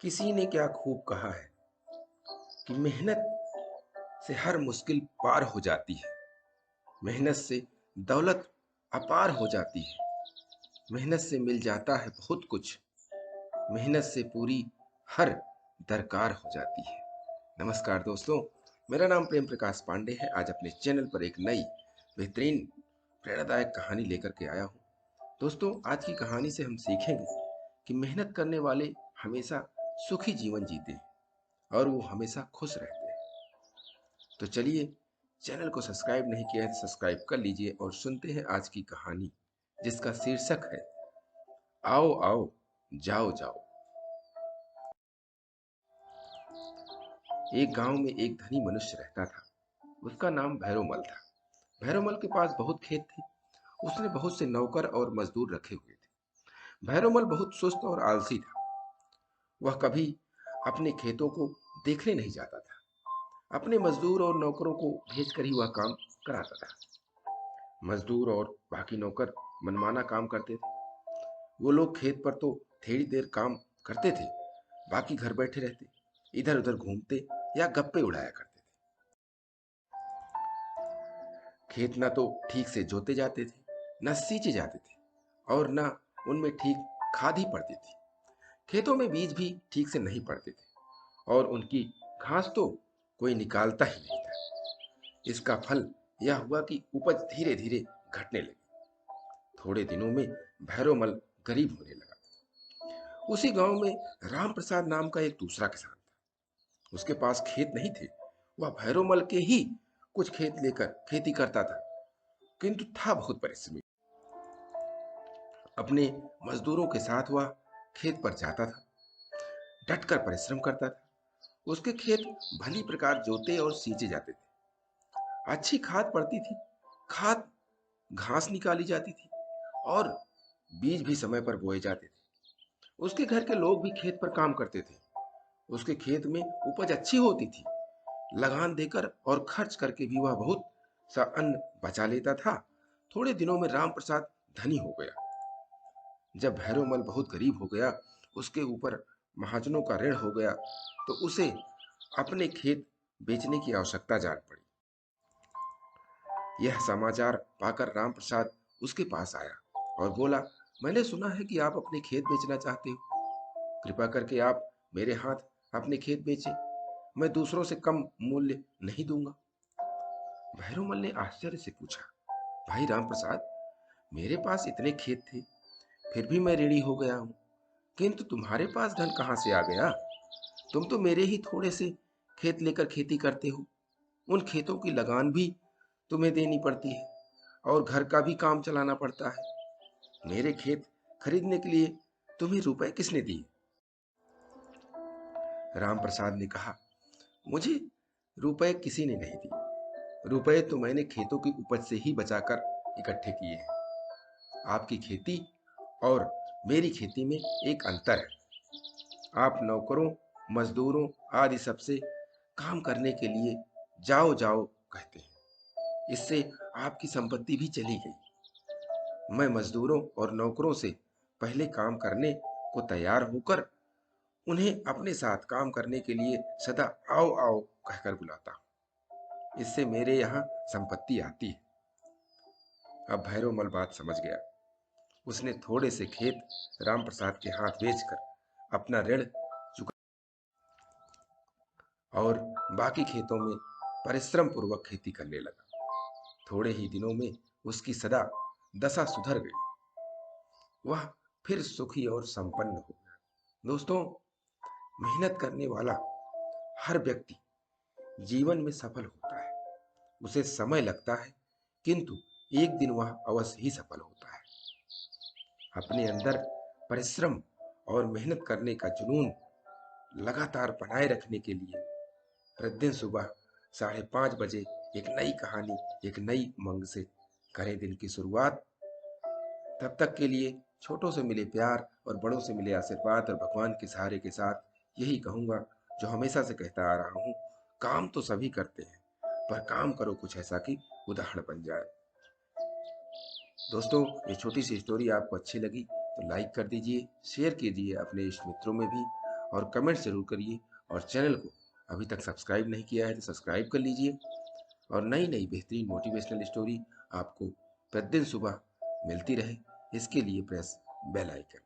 किसी ने क्या खूब कहा है कि मेहनत से हर मुश्किल पार हो जाती है। मेहनत से दौलत अपार हो जाती है। मेहनत से मिल जाता है बहुत कुछ। मेहनत से पूरी हर दरकार हो जाती है। नमस्कार दोस्तों, मेरा नाम प्रेम प्रकाश पांडे है। आज अपने चैनल पर एक नई बेहतरीन प्रेरणादायक कहानी लेकर के आया हूँ। दोस्तों, आज की कहानी से हम सीखेंगे कि मेहनत करने वाले हमेशा सुखी जीवन जीते हैं और वो हमेशा खुश रहते हैं। तो चलिए, चैनल को सब्सक्राइब नहीं किया है तो सब्सक्राइब कर लीजिए और सुनते हैं आज की कहानी, जिसका शीर्षक है आओ आओ जाओ जाओ। एक गांव में एक धनी मनुष्य रहता था। उसका नाम भैरोमल था। भैरोमल के पास बहुत खेत थे। उसने बहुत से नौकर और मजदूर रखे हुए थे। भैरोमल बहुत सुस्त और आलसी था। वह कभी अपने खेतों को देखने नहीं जाता था। अपने मजदूर और नौकरों को भेजकर ही वह काम कराता था। मजदूर और बाकी नौकर मनमाना काम करते थे। वो लोग खेत पर तो थोड़ी देर काम करते थे, बाकी घर बैठे रहते, इधर उधर घूमते या गप्पे उड़ाया करते थे। खेत ना तो ठीक से जोते जाते थे, न सींचे जाते थे, और न उनमें ठीक खाद ही पड़ती थी। खेतों में बीज भी ठीक से नहीं पड़ते थे, और उनकी घास तो कोई निकालता ही नहीं था। इसका फल यह हुआ कि उपज धीरे धीरे घटने लगी। थोड़े दिनों में भैरोमल गरीब होने लगा। उसी गांव में राम प्रसाद नाम का एक दूसरा किसान था। उसके पास खेत नहीं थे। वह भैरोमल के ही कुछ खेत लेकर खेती करता था, किंतु था बहुत परिश्रमी। अपने मजदूरों के साथ वह खेत पर जाता था, डटकर परिश्रम करता था। उसके खेत भली प्रकार जोते और सींचे जाते थे। अच्छी खाद पड़ती थी। खाद घास निकाली जाती थी और बीज भी समय पर बोए जाते थे। उसके घर के लोग भी खेत पर काम करते थे। उसके खेत में उपज अच्छी होती थी। लगान देकर और खर्च करके भी वह बहुत सा अन्न बचा लेता था। थोड़े दिनों में राम प्रसाद धनी हो गया। जब भैरोमल बहुत गरीब हो गया, उसके ऊपर महाजनों का ऋण हो गया, तो उसे अपने खेत बेचने की आवश्यकता जान पड़ी। यह समाचार पाकर राम प्रसाद उसके पास आया और बोला, मैंने सुना है कि आप अपने खेत बेचना चाहते हो। कृपा करके आप मेरे हाथ अपने खेत बेचें। मैं दूसरों से कम मूल्य नहीं दूंगा। भैरोमल ने आश्चर्य से पूछा, भाई राम प्रसाद, मेरे पास इतने खेत थे, फिर भी मैं ऋणी हो गया हूँ, किंतु तुम्हारे पास धन कहाँ से आ गया? तुम तो मेरे ही थोड़े से खेत लेकर खेती करते हो। उन खेतों की लगान भी तुम्हें देनी पड़ती है और घर का भी काम चलाना पड़ता है। मेरे खेत खरीदने के लिए तुम्हें रुपए किसने दिए? राम प्रसाद ने कहा, मुझे रुपए किसी ने नहीं दिए। रुपए तो मैंने खेतों की उपज से ही बचाकर इकट्ठे किए हैं। आपकी खेती और मेरी खेती में एक अंतर है। आप नौकरों, मजदूरों आदि सबसे काम करने के लिए जाओ जाओ कहते हैं। इससे आपकी संपत्ति भी चली गई। मैं मजदूरों और नौकरों से पहले काम करने को तैयार होकर उन्हें अपने साथ काम करने के लिए सदा आओ आओ कहकर बुलाता हूँ। इससे मेरे यहाँ संपत्ति आती है। अब भैरोमल बात समझ गया। उसने थोड़े से खेत राम प्रसाद के हाथ बेचकर अपना ऋण चुका और बाकी खेतों में परिश्रम पूर्वक खेती करने लगा। थोड़े ही दिनों में उसकी सदा दशा सुधर गई। वह फिर सुखी और संपन्न हो गया। दोस्तों, मेहनत करने वाला हर व्यक्ति जीवन में सफल होता है। उसे समय लगता है, किंतु एक दिन वह अवश्य ही सफल होता है। अपने अंदर परिश्रम और मेहनत करने का जुनून लगातार बनाए रखने के लिए प्रतिदिन सुबह 5:30 बजे एक नई कहानी, एक नई उमंग से करें दिन की शुरुआत। तब तक के लिए छोटों से मिले प्यार और बड़ों से मिले आशीर्वाद और भगवान के सहारे के साथ यही कहूँगा जो हमेशा से कहता आ रहा हूँ, काम तो सभी करते हैं, पर काम करो कुछ ऐसा कि उदाहरण बन जाए। दोस्तों, ये छोटी सी स्टोरी आपको अच्छी लगी तो लाइक कर दीजिए, शेयर कीजिए अपने इष्ट मित्रों में भी, और कमेंट जरूर करिए। और चैनल को अभी तक सब्सक्राइब नहीं किया है तो सब्सक्राइब कर लीजिए। और नई नई बेहतरीन मोटिवेशनल स्टोरी आपको प्रतिदिन सुबह मिलती रहे, इसके लिए प्रेस बेल आइकन।